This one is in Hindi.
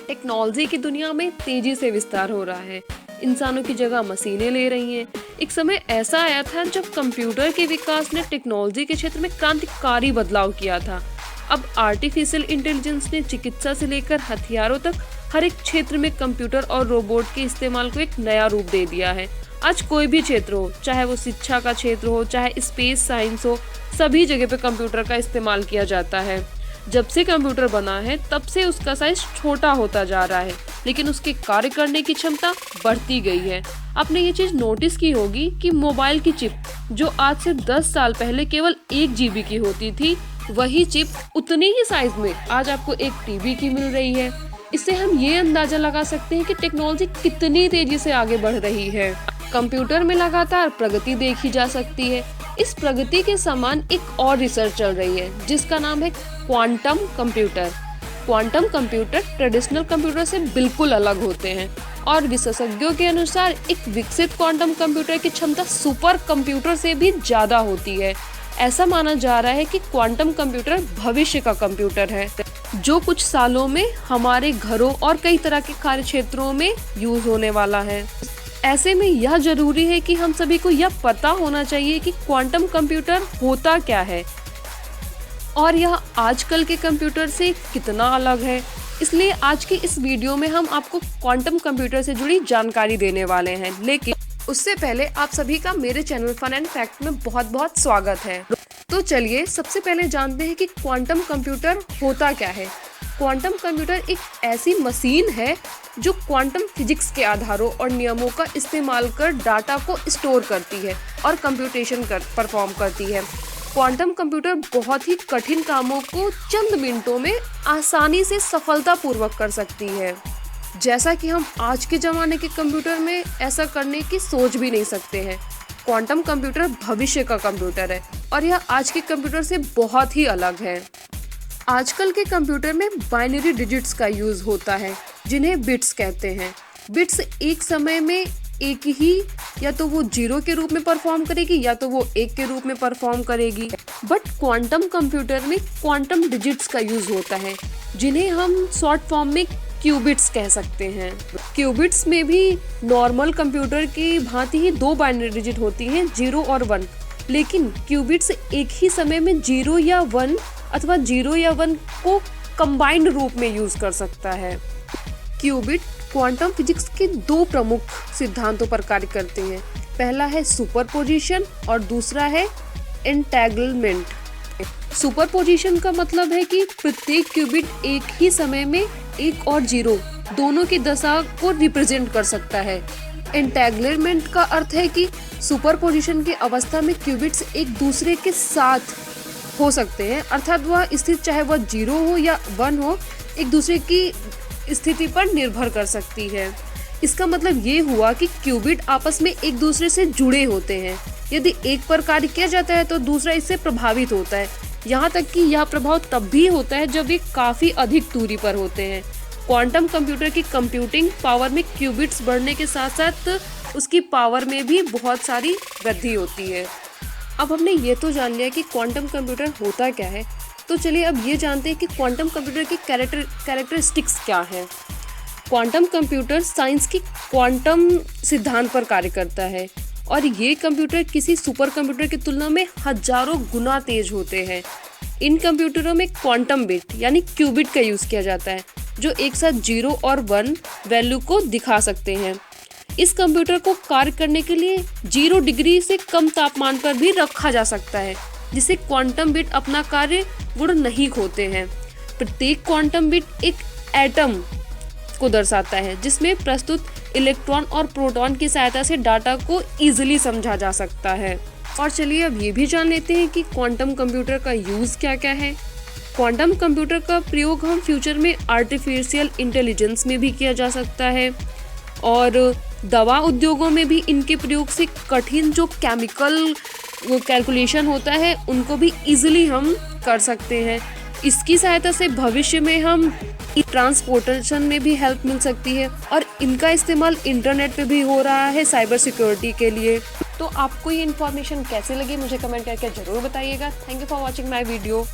टेक्नोलॉजी की दुनिया में तेजी से विस्तार हो रहा है। इंसानों की जगह मशीनें ले रही हैं। एक समय ऐसा आया था जब कंप्यूटर के विकास ने टेक्नोलॉजी के क्षेत्र में क्रांतिकारी बदलाव किया था। अब आर्टिफिशियल इंटेलिजेंस ने चिकित्सा से लेकर हथियारों तक हर एक क्षेत्र में कंप्यूटर और रोबोट के इस्तेमाल को एक नया रूप दे दिया है। आज कोई भी क्षेत्र हो, चाहे वो शिक्षा का क्षेत्र हो, चाहे स्पेस साइंस हो, सभी जगह पे कंप्यूटर का इस्तेमाल किया जाता है। जब से कंप्यूटर बना है तब से उसका साइज छोटा होता जा रहा है, लेकिन उसके कार्य करने की क्षमता बढ़ती गई है। आपने ये चीज नोटिस की होगी कि मोबाइल की चिप जो आज से 10 साल पहले केवल 1 GB की होती थी, वही चिप उतनी ही साइज में आज आपको 1 TB की मिल रही है। इससे हम ये अंदाजा लगा सकते हैं कि टेक्नोलॉजी कितनी तेजी से आगे बढ़ रही है। कंप्यूटर में लगातार प्रगति देखी जा सकती है। इस प्रगति के समान एक और रिसर्च चल रही है जिसका नाम है quantum computer. Quantum computer traditional computer से बिल्कुल अलग होते हैं और विशेषज्ञों के अनुसार एक विकसित क्वांटम कंप्यूटर की क्षमता सुपर कंप्यूटर से भी ज्यादा होती है। ऐसा माना जा रहा है कि क्वांटम कंप्यूटर भविष्य का कंप्यूटर है जो कुछ सालों में हमारे घरों और कई तरह के कार्य क्षेत्रों में यूज होने वाला है। ऐसे में यह जरूरी है कि हम सभी को यह पता होना चाहिए कि क्वांटम कंप्यूटर होता क्या है और यह आजकल के कंप्यूटर से कितना अलग है। इसलिए आज की इस वीडियो में हम आपको क्वांटम कंप्यूटर से जुड़ी जानकारी देने वाले हैं, लेकिन उससे पहले आप सभी का मेरे चैनल फन एंड फैक्ट में बहुत बहुत स्वागत है। तो चलिए सबसे पहले जानते हैं कि क्वांटम कंप्यूटर होता क्या है। क्वांटम कंप्यूटर एक ऐसी मशीन है जो क्वांटम फिजिक्स के आधारों और नियमों का इस्तेमाल कर डाटा को स्टोर करती है और कंप्यूटेशन परफॉर्म करती है। क्वांटम कंप्यूटर बहुत ही कठिन कामों को चंद मिनटों में आसानी से सफलतापूर्वक कर सकती है, जैसा कि हम आज के ज़माने के कंप्यूटर में ऐसा करने की सोच भी नहीं सकते हैं। क्वांटम कंप्यूटर भविष्य का कंप्यूटर है और यह आज के कंप्यूटर से बहुत ही अलग है। आजकल के कंप्यूटर में बाइनरी डिजिट्स का यूज़ होता है जिन्हें बिट्स कहते हैं। बिट्स एक समय में एक ही या तो वो 0 के रूप में परफॉर्म करेगी या तो वो 1 के रूप में परफॉर्म करेगी। बट क्वांटम कंप्यूटर में क्वांटम डिजिट्स का यूज़ होता है जिन्हें हम शॉर्ट फॉर्म में क्यूबिट्स कह सकते हैं। क्यूबिट्स में भी नॉर्मल कंप्यूटर की भांति ही 2 बाइनरी डिजिट होती हैं, 0 और 1, लेकिन क्यूबिट्स एक ही समय में 0 या 1 अथवा 0 या 1 को कंबाइंड रूप में यूज कर सकता है। क्यूबिट क्वांटम फिजिक्स के 2 प्रमुख सिद्धांतों पर कार्य करते हैं। पहला है सुपरपोजिशन और दूसरा है एंटेंगलमेंट। सुपरपोजिशन का मतलब है कि प्रत्येक क्यूबिट एक ही समय में 1 और 0 दोनों की दशा को रिप्रेजेंट कर सकता है। एंटेंगलमेंट का अर्थ है कि सुपरपोजिशन की अवस्था में क्यूबिट्स एक दूसरे के साथ हो सकते हैं, अर्थात वह स्थिति चाहे वह 0 हो या 1 हो, एक दूसरे की स्थिति पर निर्भर कर सकती है। इसका मतलब ये हुआ कि क्यूबिट आपस में एक दूसरे से जुड़े होते हैं। यदि एक पर कार्य किया जाता है तो दूसरा इससे प्रभावित होता है, यहाँ तक कि यह प्रभाव तब भी होता है जब ये काफी अधिक दूरी पर होते हैं। क्वांटम कंप्यूटर की कंप्यूटिंग पावर में क्यूबिट्स बढ़ने के साथ साथ उसकी पावर में भी बहुत सारी वृद्धि होती है। अब हमने ये तो जान लिया कि क्वांटम कंप्यूटर होता क्या है, तो चलिए अब ये जानते हैं कि क्वांटम कंप्यूटर की कैरेक्टरिस्टिक्स क्या है। क्वांटम कंप्यूटर साइंस की क्वांटम सिद्धांत पर कार्य करता है और ये कंप्यूटर किसी सुपर कंप्यूटर की तुलना में हजारों गुना तेज होते हैं। इन कंप्यूटरों में क्वांटम बिट यानी क्यूबिट का यूज़ किया जाता है जो एक साथ 0 और 1 वैल्यू को दिखा सकते हैं। इस कंप्यूटर को कार्य करने के लिए 0 डिग्री से कम तापमान पर भी रखा जा सकता है, जिससे क्वांटम बिट अपना कार्य गुण नहीं खोते हैं। प्रत्येक क्वांटम बिट एक एटम को दर्शाता है जिसमें प्रस्तुत इलेक्ट्रॉन और प्रोटॉन की सहायता से डाटा को इजीली समझा जा सकता है। और चलिए अब ये भी जान लेते हैं कि क्वांटम कंप्यूटर का यूज़ क्या क्या है। क्वांटम कंप्यूटर का प्रयोग हम फ्यूचर में आर्टिफिशियल इंटेलिजेंस में भी किया जा सकता है और दवा उद्योगों में भी इनके प्रयोग से कठिन जो केमिकल कैलकुलेशन होता है उनको भी इजीली हम कर सकते हैं। इसकी सहायता से भविष्य में हम ट्रांसपोर्टेशन में भी हेल्प मिल सकती है और इनका इस्तेमाल इंटरनेट पे भी हो रहा है साइबर सिक्योरिटी के लिए। तो आपको ये इन्फॉर्मेशन कैसे लगी मुझे कमेंट करके जरूर बताइएगा। Thank you for watching my video.